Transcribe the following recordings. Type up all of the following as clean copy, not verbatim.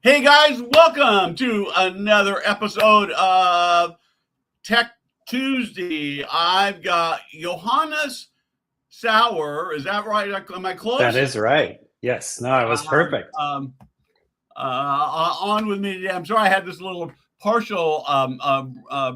Hey guys, welcome to another episode of Tech Tuesday. I've got Johannes Sauer. Is that right? Am I That close? is right. Yes. No, it was Um, perfect. um, on with me today. I'm sorry I had this little partial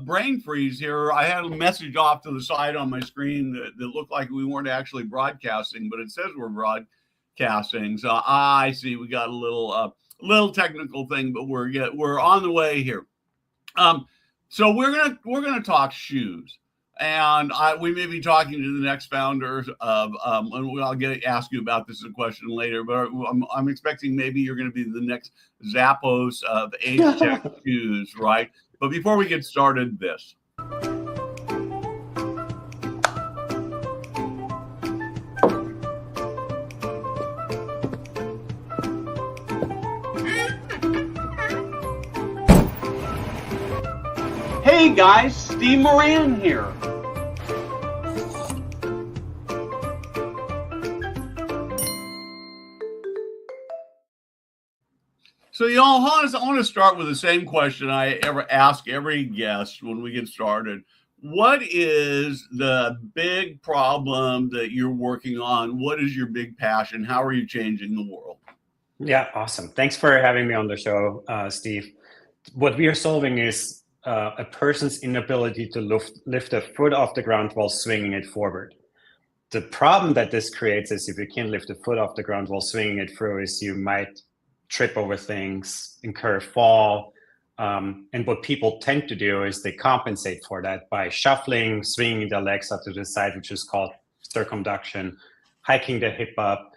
brain freeze here. I had a message off to the side on my screen that looked like we weren't actually broadcasting, but it says we're broadcasting. So I see we got a little technical thing, but we're on the way here. Um, so we're gonna talk shoes, and we may be talking to the next founders of, and I'll ask you about this in a question later. But I'm expecting maybe you're going to be the next Zappos of age tech shoes, right? But before we get started, this. Hey guys, Steve Moran here. So, Johannes, I want to start with the same question I ever ask every guest when we get started. What is the big problem that you're working on? What is your big passion? How are you changing the world? Yeah, awesome. Thanks for having me on the show, Steve. What we are solving is a person's inability to lift a foot off the ground while swinging it forward. The problem that this creates is if you can't lift a foot off the ground while swinging it through is you might trip over things, incur a fall. And what people tend to do is they compensate for that by shuffling, swinging their legs up to the side, which is called circumduction, hiking the hip up,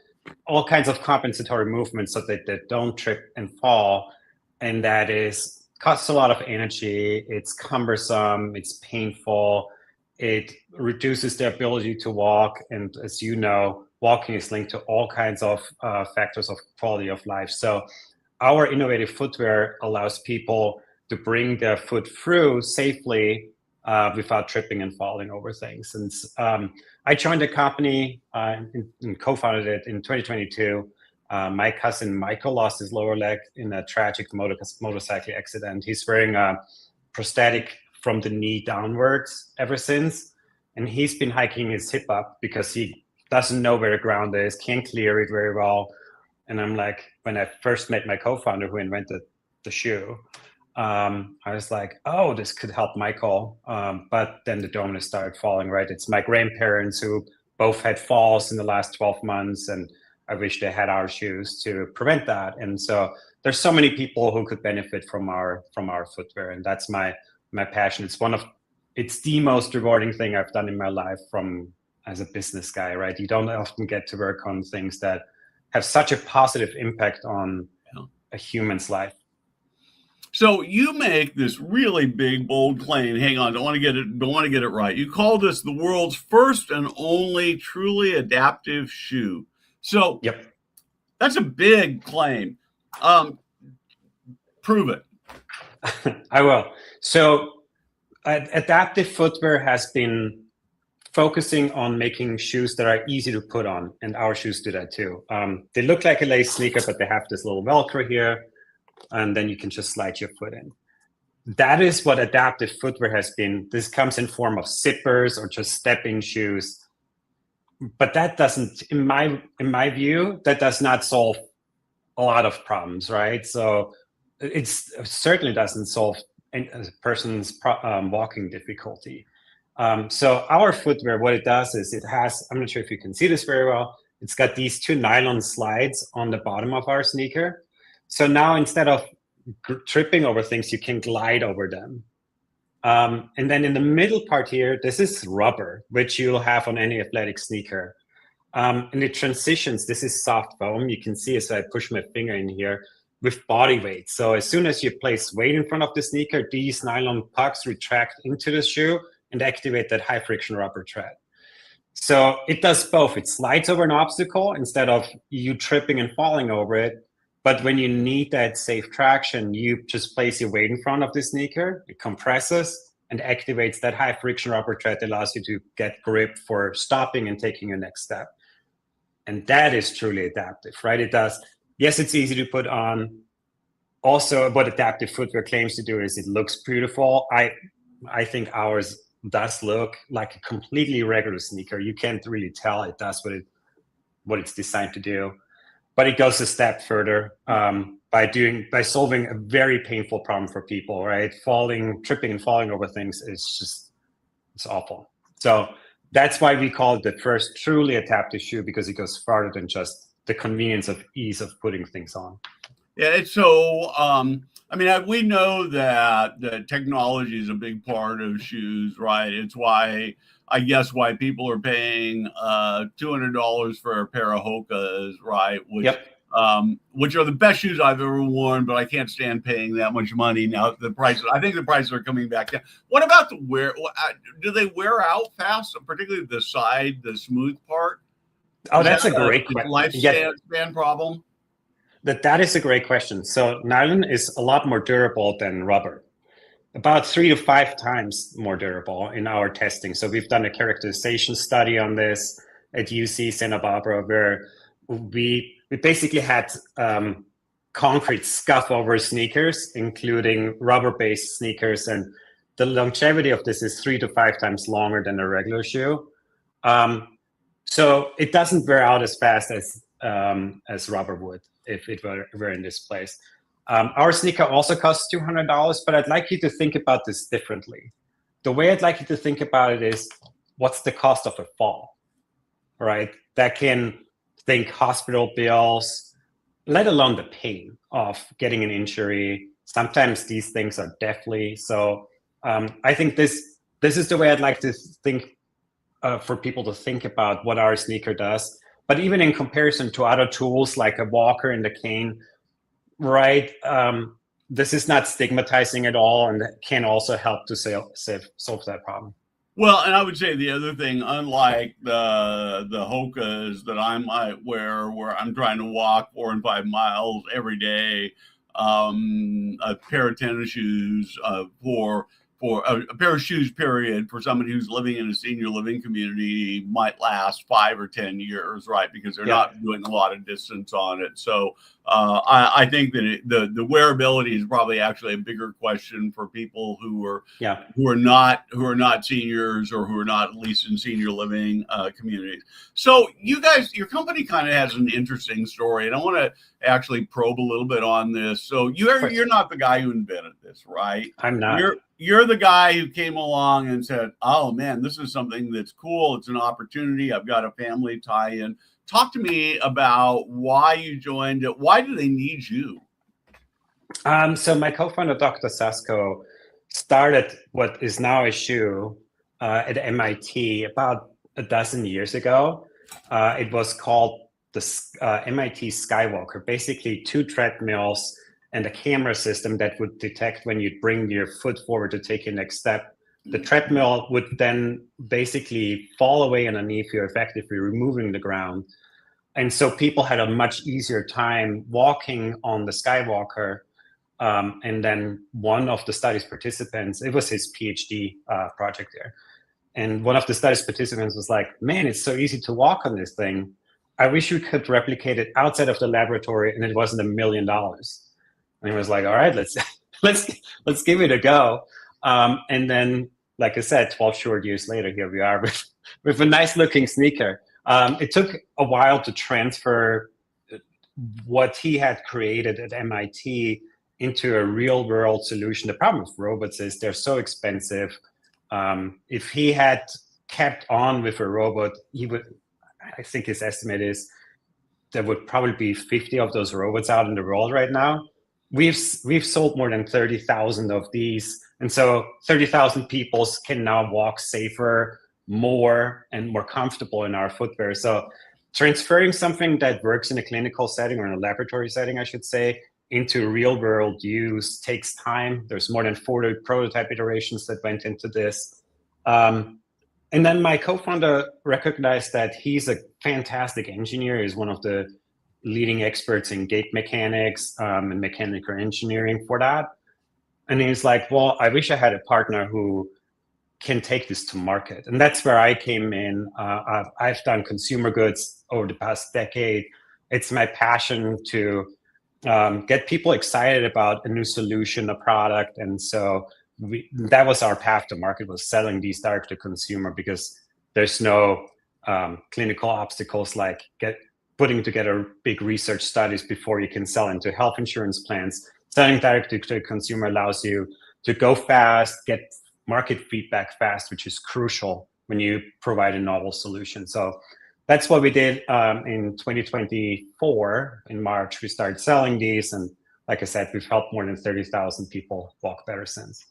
all kinds of compensatory movements so that they don't trip and fall. And that is costs a lot of energy. It's cumbersome. It's painful. It reduces their ability to walk. And as you know, walking is linked to all kinds of factors of quality of life. So our innovative footwear allows people to bring their foot through safely without tripping and falling over things. And I joined the company and co-founded it in 2022. My cousin Michael lost his lower leg in a tragic motorcycle accident. He's wearing a prosthetic from the knee downwards ever since. And he's been hiking his hip up because he doesn't know where the ground is, can't clear it very well. And I'm like, when I first met my co-founder who invented the shoe, I was like, oh, this could help Michael. But then the dominoes started falling, right? It's my grandparents who both had falls in the last 12 months. And I wish they had our shoes to prevent that. And so there's so many people who could benefit from our footwear. And that's my passion. It's the most rewarding thing I've done in my life as a business guy, right? You don't often get to work on things that have such a positive impact on a human's life. So you make this really big, bold claim. Hang on, don't want to get it right. You call this the world's first and only truly adaptive shoe. So Yep. That's a big claim. Prove it. I will. So adaptive footwear has been focusing on making shoes that are easy to put on, and our shoes do that too. They look like a lace sneaker, but they have this little Velcro here, and then you can just slide your foot in. That is what adaptive footwear has been. This comes in form of zippers or just stepping shoes, but that doesn't, in my view, that does not solve a lot of problems, right? So it certainly doesn't solve a person's walking difficulty. So our footwear, what it does is it has, I'm not sure if you can see this very well, it's got these two nylon slides on the bottom of our sneaker. So now instead of tripping over things, you can glide over them. And then in the middle part here, this is rubber, which you'll have on any athletic sneaker. And it transitions, this is soft foam. You can see as I push my finger in here with body weight. So as soon as you place weight in front of the sneaker, these nylon pucks retract into the shoe and activate that high friction rubber tread. So it does both. It slides over an obstacle instead of you tripping and falling over it. But when you need that safe traction, you just place your weight in front of the sneaker, it compresses and activates that high friction rubber tread that allows you to get grip for stopping and taking your next step. And that is truly adaptive, right? It does. Yes, it's easy to put on. also, what adaptive footwear claims to do is it looks beautiful. I think ours does look like a completely regular sneaker. You can't really tell it does what it's designed to do, but it goes a step further by solving a very painful problem for people. Right, tripping and falling over things is it's awful. So that's why we call it the first truly adaptive shoe, because it goes farther than just the convenience of ease of putting things on. Yeah, it's so. I mean, we know that technology is a big part of shoes, right? It's why I guess why people are paying $200 for a pair of Hokas, right? Which are the best shoes I've ever worn, but I can't stand paying that much money now. The prices, I think the prices are coming back down. What about the wear? Do they wear out fast, particularly the smooth part? Oh, that's a great question. Lifespan problem. That is a great question. So nylon is a lot more durable than rubber, about 3 to 5 times more durable in our testing. So we've done a characterization study on this at UC Santa Barbara, where we basically had concrete scuff over sneakers, including rubber-based sneakers, and the longevity of this is 3 to 5 times longer than a regular shoe. So it doesn't wear out as fast as rubber would if it were in this place. Our sneaker also costs $200, but I'd like you to think about this differently. The way I'd like you to think about it is, what's the cost of a fall, right? That can think hospital bills, let alone the pain of getting an injury. Sometimes these things are deathly. So I think this is the way I'd like to think for people to think about what our sneaker does. But even in comparison to other tools like a walker and a cane, right? This is not stigmatizing at all, and can also help to solve that problem. Well, and I would say the other thing, unlike the Hokas that I might wear, where I'm trying to walk 4 and 5 miles every day, a pair of tennis shoes for a pair of shoes, period, for somebody who's living in a senior living community might last 5 or 10 years, right? Because they're not doing a lot of distance on it. So I think that the wearability is probably actually a bigger question for people who are not seniors, or who are not at least in senior living communities. So you guys, your company kind of has an interesting story, and I want to actually probe a little bit on this. So you're not the guy who invented this, right? I'm not. You're the guy who came along and said, "Oh man, this is something that's cool. It's an opportunity. I've got a family tie-in." Talk to me about why you joined it. Why do they need you? So my co-founder, Dr. Sasko, started what is now a shoe at MIT about a dozen years ago. It was called the MIT Skywalker, basically 2 treadmills and a camera system that would detect when you bring your foot forward to take your next step. The treadmill would then basically fall away underneath you, effectively removing the ground. And so people had a much easier time walking on the Skywalker. And then one of the study's participants, it was his PhD project there. And one of the study's participants was like, "Man, it's so easy to walk on this thing. I wish we could replicate it outside of the laboratory, and it wasn't $1 million." And he was like, "All right, let's give it a go." And then, like I said, 12 short years later, here we are with a nice looking sneaker. It took a while to transfer what he had created at MIT into a real world solution. The problem with robots is they're so expensive. If he had kept on with a robot, I think his estimate is there would probably be 50 of those robots out in the world right now. We've sold more than 30,000 of these. And so 30,000 people can now walk safer, more comfortable in our footwear. So transferring something that works in a clinical setting, or in a laboratory setting, I should say, into real world use takes time. There's more than 40 prototype iterations that went into this. And then my co-founder recognized that he's a fantastic engineer. He's one of the leading experts in gait mechanics and mechanical engineering for that. And he's like, "Well, I wish I had a partner who can take this to market." And that's where I came in. I've done consumer goods over the past decade. It's my passion to get people excited about a new solution, a product. And so that was our path to market, was selling these direct to consumer, because there's no clinical obstacles like putting together big research studies before you can sell into health insurance plans. Selling direct to consumer allows you to go fast, get market feedback fast, which is crucial when you provide a novel solution. So that's what we did in 2024. In March, we started selling these. And like I said, we've helped more than 30,000 people walk better since.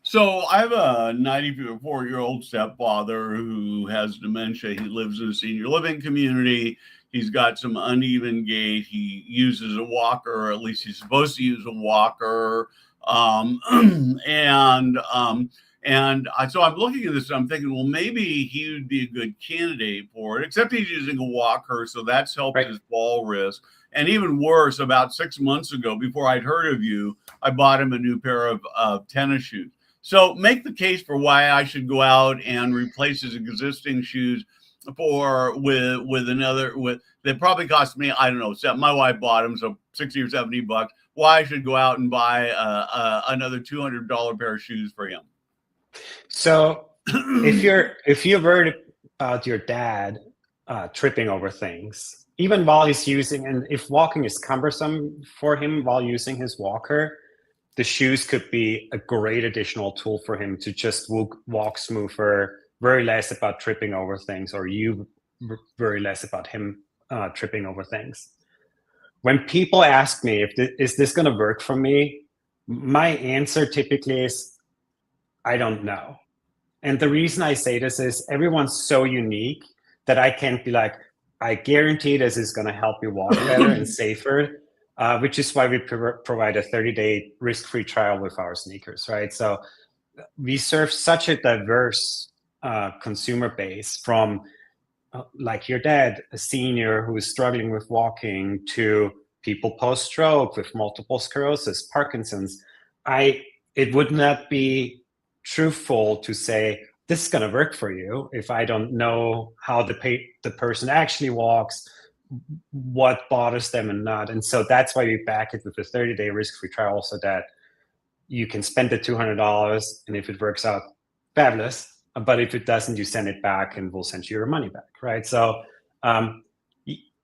So I have a 94-year-old stepfather who has dementia. He lives in a senior living community. He's got some uneven gait. He uses a walker, or at least he's supposed to use a walker. So I'm looking at this and I'm thinking, well, maybe he would be a good candidate for it, except he's using a walker. So that's helped his fall risk. And even worse, about 6 months ago, before I'd heard of you, I bought him a new pair of tennis shoes. So make the case for why I should go out and replace his existing shoes that probably cost me, I don't know, my wife bought them, so $60 or $70. Why I should go out and buy another $200 pair of shoes for him. So if you're worried about your dad tripping over things, even while he's using, and if walking is cumbersome for him while using his walker, the shoes could be a great additional tool for him to just walk smoother, worry less about tripping over things, or you worry less about him tripping over things. When people ask me, is this going to work for me? My answer typically is, I don't know. And the reason I say this is everyone's so unique that I can't be like, I guarantee this is going to help you walk better and safer. Which is why we provide a 30-day risk-free trial with our sneakers, right? So we serve such a diverse consumer base, from like your dad, a senior who is struggling with walking, to people post-stroke with multiple sclerosis, Parkinson's. It would not be truthful to say this is going to work for you if I don't know how the person actually walks, what bothers them and not. And so that's why we back it with a 30-day risk-free trial, so that you can spend the $200, and if it works out, fabulous. But if it doesn't, you send it back and we'll send you your money back, right? So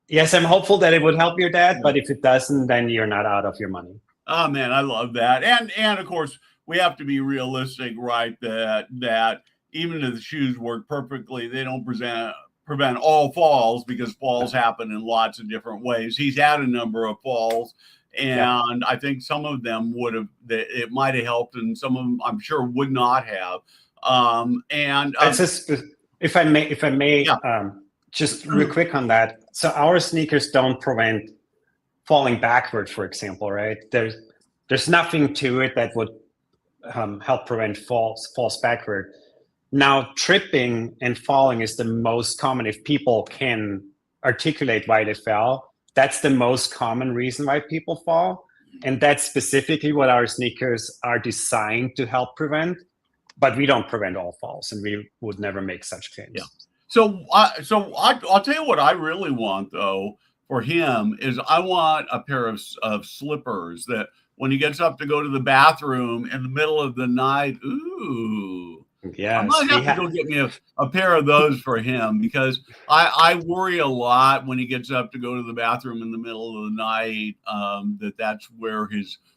yes, I'm hopeful that it would help your dad, but if it doesn't, then you're not out of your money. Oh man, I love that. And of course, we have to be realistic, right? That even if the shoes work perfectly, they don't prevent all falls, because falls happen in lots of different ways. He's had a number of falls, and I think some of them it might have helped, and some of them I'm sure would not have. If I may, just real quick on that. So our sneakers don't prevent falling backward, for example, right? There's nothing to it that would help prevent falls backward. Now, tripping and falling is the most common. If people can articulate why they fell, that's the most common reason why people fall. And that's specifically what our sneakers are designed to help prevent. But we don't prevent all falls, and we would never make such claims. Yeah. So I'll tell you what I really want, though, for him is I want a pair of slippers that when he gets up to go to the bathroom in the middle of the night, yes, I might have to go get me a pair of those for him, because I worry a lot when he gets up to go to the bathroom in the middle of the night, that's where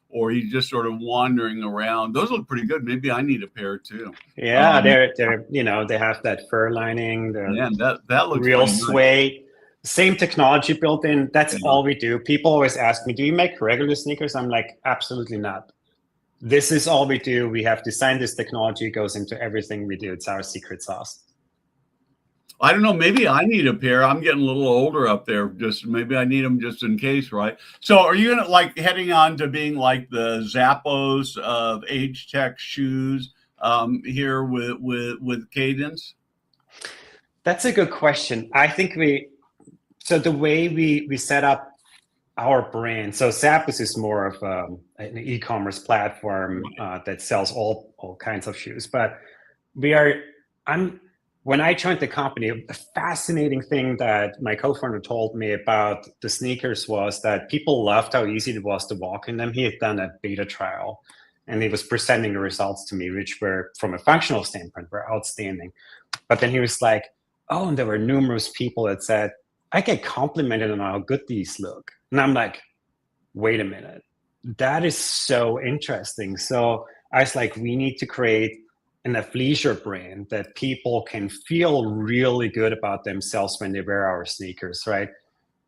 or he's just sort of wandering around. Those look pretty good. Maybe I need a pair too. Yeah, they're they have that fur lining. That looks real suede. Nice. Same technology built in. That's all we do. People always ask me, do you make regular sneakers? I'm like, absolutely not. This is all we do. We have designed this technology. It goes into everything we do. It's our secret sauce. I don't know. Maybe I need a pair. I'm getting a little older up there. Maybe I need them just in case, right? So are you gonna like heading on to being like the Zappos of age tech shoes here with Cadense? That's a good question. I think so the way we set up our brand, so Zappos is more of an e-commerce platform that sells all kinds of shoes, but when I joined the company, a fascinating thing that my co-founder told me about the sneakers was that people loved how easy it was to walk in them. He had done a beta trial and he was presenting the results to me, which were, from a functional standpoint, were outstanding. But then he was like, oh, and there were numerous people that said, I get complimented on how good these look. And I'm like, wait a minute, that is so interesting. So I was like, we need to create an athleisure brand that people can feel really good about themselves when they wear our sneakers, right?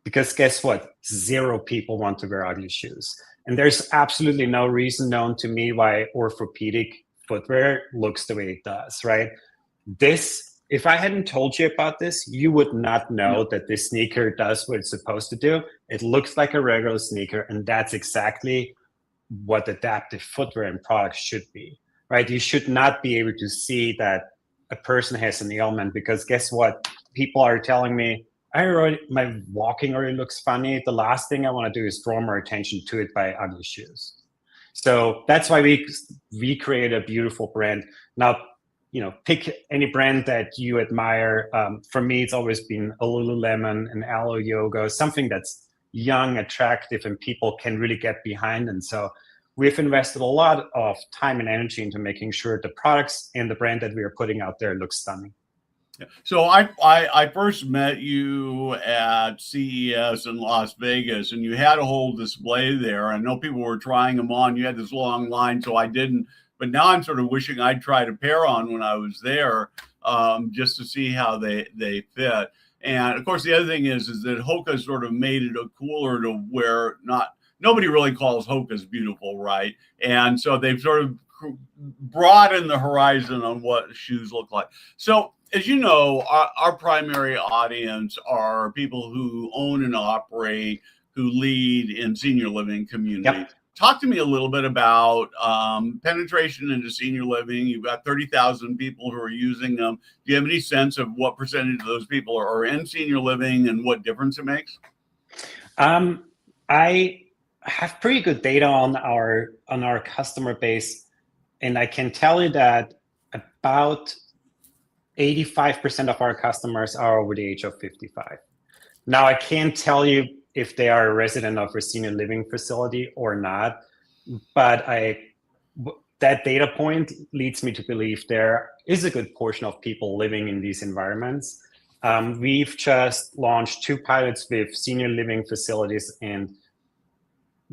Because guess what? 0 people want to wear ugly shoes. And there's absolutely no reason known to me why orthopedic footwear looks the way it does, right? This, if I hadn't told you about this, you would not know that this sneaker does what it's supposed to do. It looks like a regular sneaker, and that's exactly what adaptive footwear and products should be, right? You should not be able to see that a person has an ailment, because guess what? People are telling me, my walking already looks funny. The last thing I want to do is draw more attention to it by ugly shoes. So that's why we create a beautiful brand. Now, pick any brand that you admire. For me, it's always been a Lululemon, an Alo Yoga, something that's young, attractive, and people can really get behind. And so we've invested a lot of time and energy into making sure the products and the brand that we are putting out there looks stunning. So I first met you at CES in Las Vegas, and you had a whole display there. I know people were trying them on. You had this long line, so I didn't. But now I'm sort of wishing I'd tried a pair on when I was there, just to see how they fit. And of course, the other thing is that Hoka sort of made it a cooler to wear. Nobody really calls Hokas beautiful, right? And so they've sort of broadened the horizon on what shoes look like. So, as you know, our primary audience are people who own and operate, who lead in senior living communities. Yep. Talk to me a little bit about penetration into senior living. You've got 30,000 people who are using them. Do you have any sense of what percentage of those people are in senior living and what difference it makes? I have pretty good data on our customer base, and I can tell you that about 85% of our customers are over the age of 55. Now, I can't tell you if they are a resident of a senior living facility or not, but that data point leads me to believe there is a good portion of people living in these environments. We've just launched 2 pilots with senior living facilities, and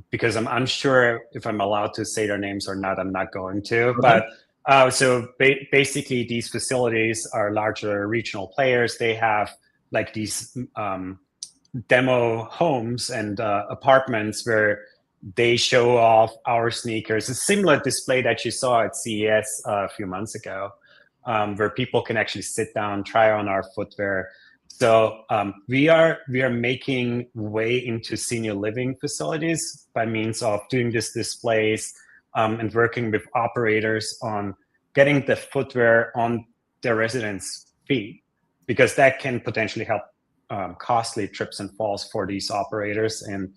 because I'm unsure if I'm allowed to say their names or not, I'm not going to. Okay. But so basically, these facilities are larger regional players. They have like these demo homes and apartments where they show off our sneakers. A similar display that you saw at CES a few months ago, where people can actually sit down, try on our footwear. So we are making way into senior living facilities by means of doing these displays. And working with operators on getting the footwear on their residents' feet, because that can potentially help costly trips and falls for these operators. And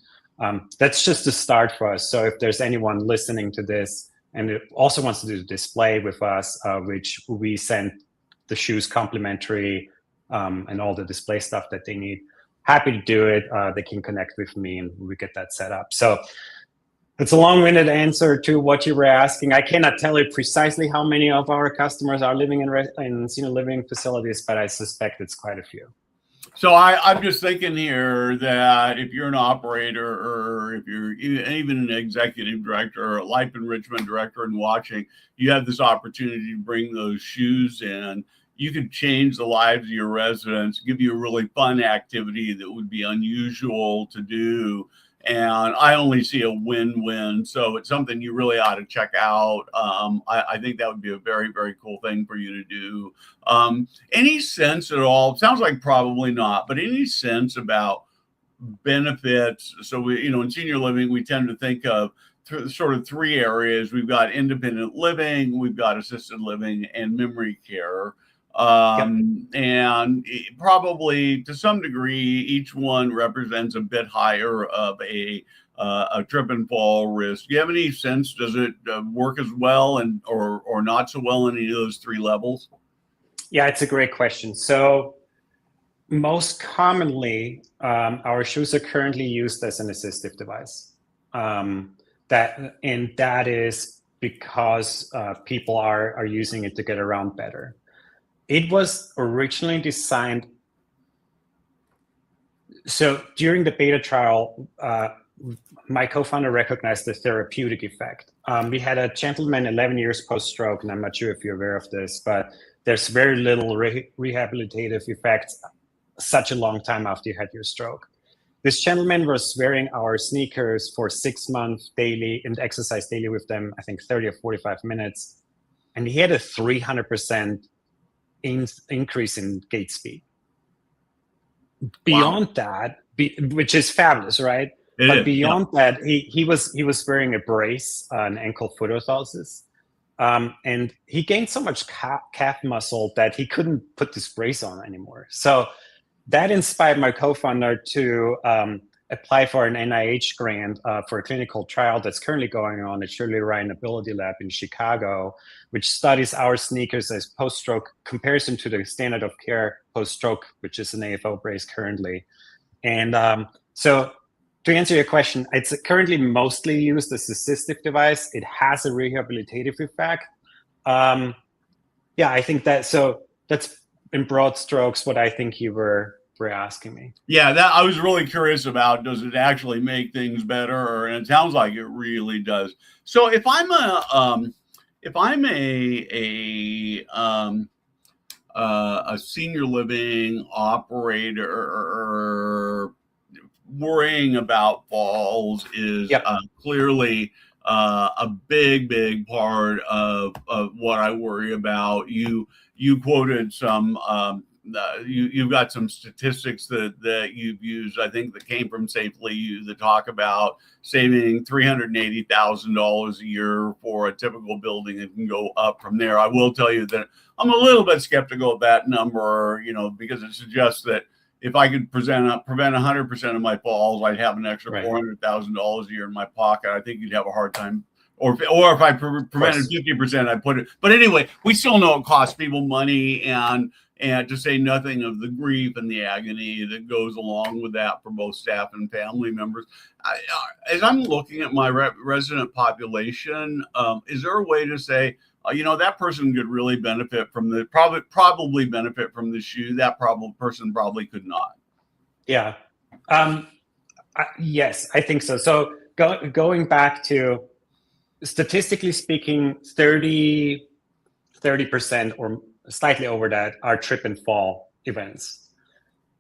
that's just a start for us. So if there's anyone listening to this and it also wants to do the display with us, which we send the shoes complimentary and all the display stuff that they need, happy to do it. They can connect with me and we get that set up. So it's a long-winded answer to what you were asking. I cannot tell you precisely how many of our customers are living in senior living facilities, but I suspect it's quite a few. So I'm just thinking here that if you're an operator or if you're even an executive director or a life enrichment director and watching, you have this opportunity to bring those shoes in. You could change the lives of your residents, give you a really fun activity that would be unusual to do. And I only see a win-win. So it's something you really ought to check out. I think that would be a very, very cool thing for you to do. Any sense at all? It sounds like probably not, but any sense about benefits? So we, in senior living, we tend to think of sort of 3 areas. We've got independent living, we've got assisted living, and memory care. And probably to some degree, each one represents a bit higher of a trip and fall risk. Do you have any sense? Does it work as well or not so well in any of those 3 levels? Yeah, it's a great question. So most commonly, our shoes are currently used as an assistive device. That is because people are using it to get around better. It was originally designed. So during the beta trial, my co-founder recognized the therapeutic effect. We had a gentleman 11 years post-stroke, and I'm not sure if you're aware of this, but there's very little rehabilitative effects such a long time after you had your stroke. This gentleman was wearing our sneakers for 6 months daily and exercised daily with them, I think 30 or 45 minutes. And he had a 300% increase in gait speed. Beyond that, which is fabulous, right? But beyond that, he was wearing a brace, an ankle foot orthosis. And he gained so much calf muscle that he couldn't put this brace on anymore. So that inspired my co-founder to apply for an NIH grant for a clinical trial that's currently going on at Shirley Ryan Ability Lab in Chicago, which studies our sneakers as post-stroke comparison to the standard of care post-stroke, which is an AFO brace currently. And so to answer your question, it's currently mostly used as an assistive device. It has a rehabilitative effect. Yeah, I think that's in broad strokes what I think you were asking me. Yeah, that I was really curious about. Does it actually make things better? And it sounds like it really does. So if I'm a senior living operator, worrying about falls is clearly a big part of what I worry about. You quoted some. You've got some statistics that you've used, I think, that came from Safely You that talk about saving $380,000 a year for a typical building. It can go up from there. I will tell you that I'm a little bit skeptical of that number, because it suggests that if I could prevent 100% of my falls, I'd have an extra $400,000 a year in my pocket. I think you'd have a hard time. Or if I prevented 50%, I'd put it. But anyway, we still know it costs people money, and to say nothing of the grief and the agony that goes along with that for both staff and family members. As I'm looking at my resident population, is there a way to say, that person could really benefit from probably benefit from the shoe? That person probably could not. Yeah. Yes, I think so. So going back to, statistically speaking, 30% or slightly over that are trip and fall events.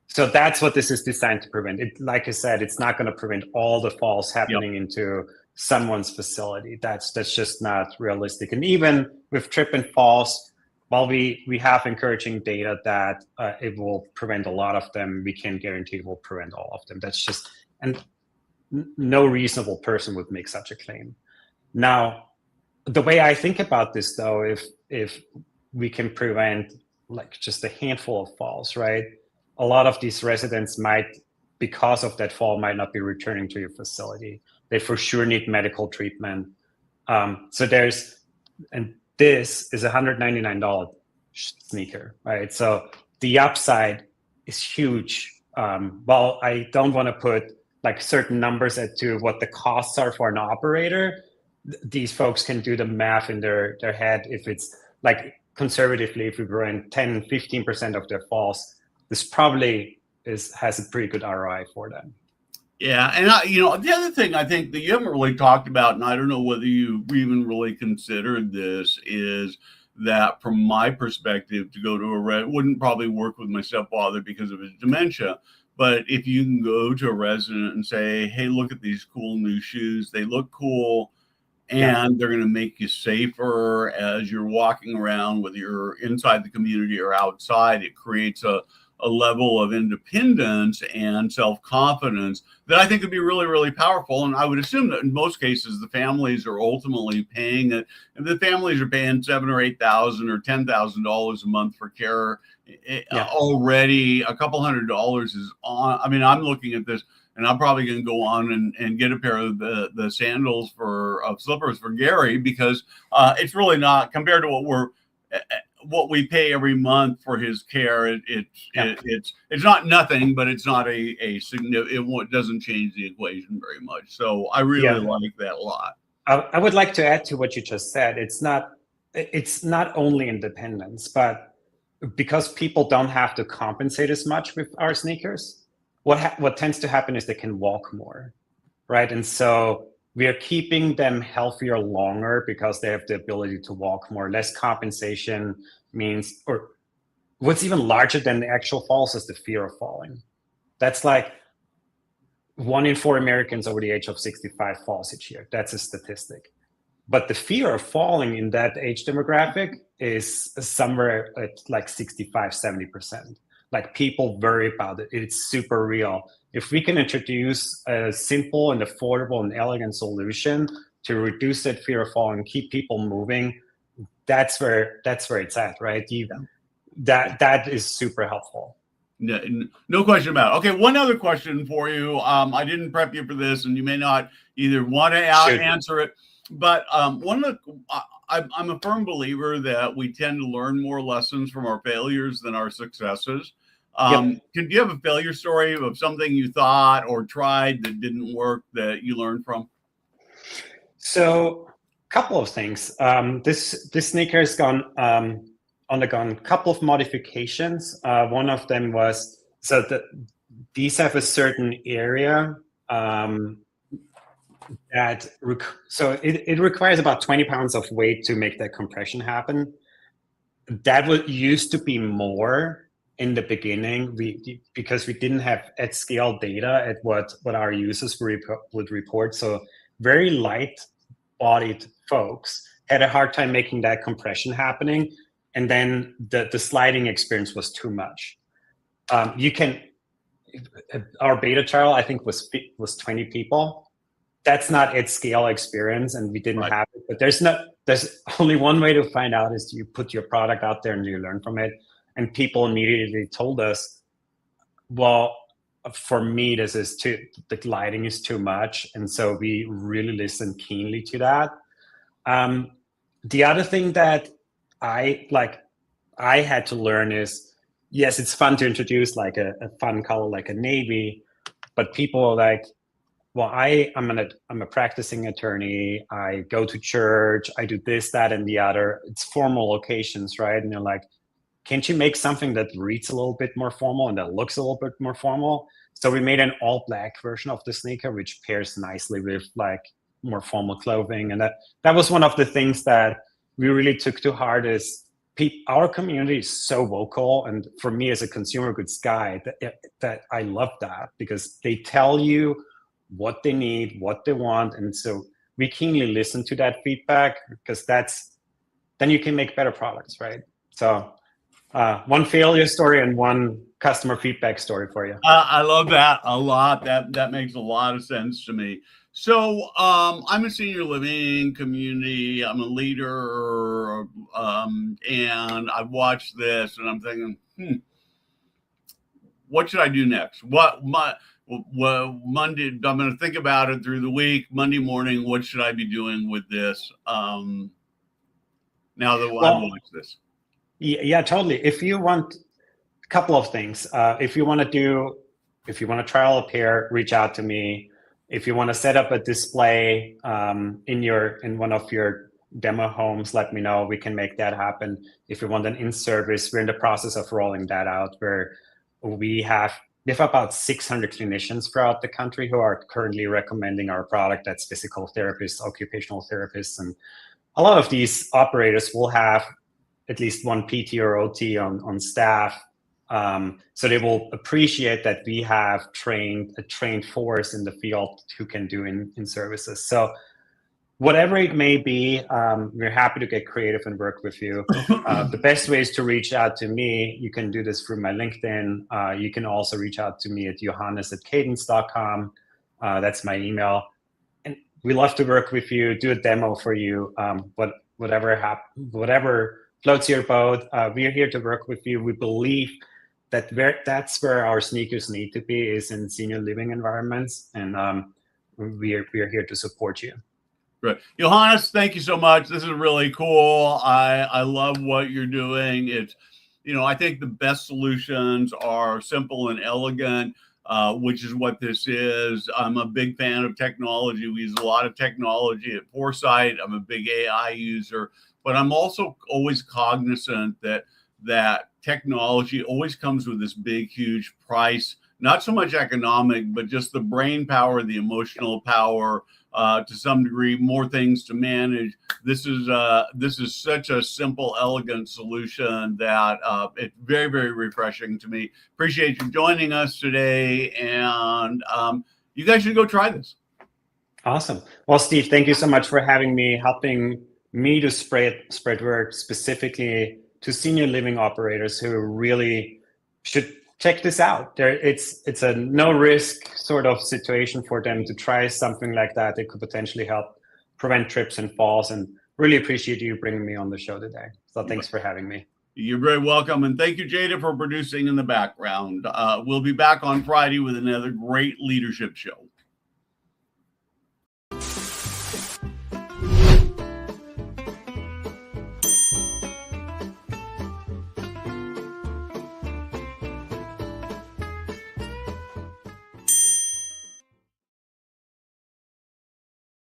So that's what this is designed to prevent. Like I said, it's not going to prevent all the falls happening into someone's facility. That's just not realistic. And even with trip and falls, while we have encouraging data that it will prevent a lot of them, we can't guarantee it will prevent all of them. That's just, and no reasonable person would make such a claim. Now, the way I think about this, though, if we can prevent like just a handful of falls, right? A lot of these residents might, because of that fall, might not be returning to your facility. They for sure need medical treatment. So this is a $199 sneaker, right? So the upside is huge. Well, I don't want to put like certain numbers as to what the costs are for an operator. These folks can do the math in their head. If it's like conservatively, if we prevent 10, 15% of their falls, this probably has a pretty good ROI for them. Yeah, and the other thing I think that you haven't really talked about, and I don't know whether you even really considered this, is that from my perspective, to go to wouldn't probably work with my stepfather because of his dementia. But if you can go to a resident and say, hey, look at these cool new shoes, they look cool, and they're going to make you safer as you're walking around, whether you're inside the community or outside. It creates a level of independence and self-confidence that I think would be really, really powerful. And I would assume that in most cases, the families are ultimately paying it. If the families are paying $7,000 or $8,000 or $10,000 a month for care, already a couple $100 is on. I mean, I'm looking at this, and I'm probably going to go on and get a pair of the sandals of slippers for Gary, because it's really not, compared to what we pay every month for his care, it's not nothing, but it's not a significant. It doesn't change the equation very much. So I really like that a lot. I would like to add to what you just said. It's not only independence, but because people don't have to compensate as much with our sneakers, what tends to happen is they can walk more, right? And so we are keeping them healthier longer because they have the ability to walk more. Less compensation means, or what's even larger than the actual falls is the fear of falling. That's like 1 in 4 Americans over the age of 65 falls each year. That's a statistic. But the fear of falling in that age demographic is somewhere at like 65, 70%. Like people worry about it. It's super real. If we can introduce a simple and affordable and elegant solution to reduce that fear of falling, keep people moving, that's where it's at, right? That is super helpful. No question about it. Okay, one other question for you. I didn't prep you for this, and you may not either want to answer it. But I'm a firm believer that we tend to learn more lessons from our failures than our successes. Do you have a failure story of something you thought or tried that didn't work that you learned from? So, a couple of things. This sneaker has undergone a couple of modifications. One of them was these have a certain area it requires about 20 pounds of weight to make that compression happen. That used to be more in the beginning because we didn't have at scale data at what our users would report. So very light bodied folks had a hard time making that compression happening. And then the sliding experience was too much. Our beta trial, I think, was 20 people. That's not at scale experience, and we didn't have it. But there's only one way to find out is you put your product out there and you learn from it. And people immediately told us, well, for me, the gliding is too much. And so we really listened keenly to that. The other thing that I had to learn is, yes, it's fun to introduce like a fun color like a navy, but people are like, well, I'm a practicing attorney. I go to church. I do this, that, and the other. It's formal occasions, right? And they're like, can't you make something that reads a little bit more formal and that looks a little bit more formal? So we made an all black version of the sneaker, which pairs nicely with like more formal clothing. And that was one of the things that we really took to heart is our community is so vocal. And for me as a consumer goods guy, that I love that because they tell you what they need, what they want. And so we keenly listen to that feedback because then you can make better products, right? So one failure story and one customer feedback story for you. I love that a lot. That makes a lot of sense to me. So I'm a senior living community. I'm a leader, and I've watched this, and I'm thinking, what should I do next? Monday, I'm going to think about it through the week. Monday morning, what should I be doing with this? Now that I watch this. Yeah, totally. If you want a couple of things, if you want to trial a pair, reach out to me. If you want to set up a display in one of your demo homes, let me know. We can make that happen. If you want an in-service, we're in the process of rolling that out where we have about 600 clinicians throughout the country who are currently recommending our product. That's physical therapists, occupational therapists, and a lot of these operators will have at least one PT or OT on staff. So they will appreciate that we have a trained force in the field who can do in services. So whatever it may be, we're happy to get creative and work with you. The best way is to reach out to me. You can do this through my LinkedIn. You can also reach out to me at johannes@cadence.com. That's my email. And we love to work with you, do a demo for you, whatever floats your boat. We're here to work with you. We believe that's where our sneakers need to be, is in senior living environments. And we are here to support you. Great. Johannes, thank you so much. This is really cool. I love what you're doing. It's, I think the best solutions are simple and elegant, which is what this is. I'm a big fan of technology. We use a lot of technology at Foresight. I'm a big AI user, but I'm also always cognizant that technology always comes with this big, huge price, not so much economic, but just the brain power, the emotional power, to some degree, more things to manage. This is such a simple, elegant solution that it's very, very refreshing to me. Appreciate you joining us today, and you guys should go try this. Awesome. Well, Steve, thank you so much for having me, helping me to spread word specifically to senior living operators who really should check this out. It's a no risk sort of situation for them to try something like that. It could potentially help prevent trips and falls, and really appreciate you bringing me on the show today. So thanks for having me. You're very welcome. And thank you, Jada, for producing in the background. We'll be back on Friday with another great leadership show.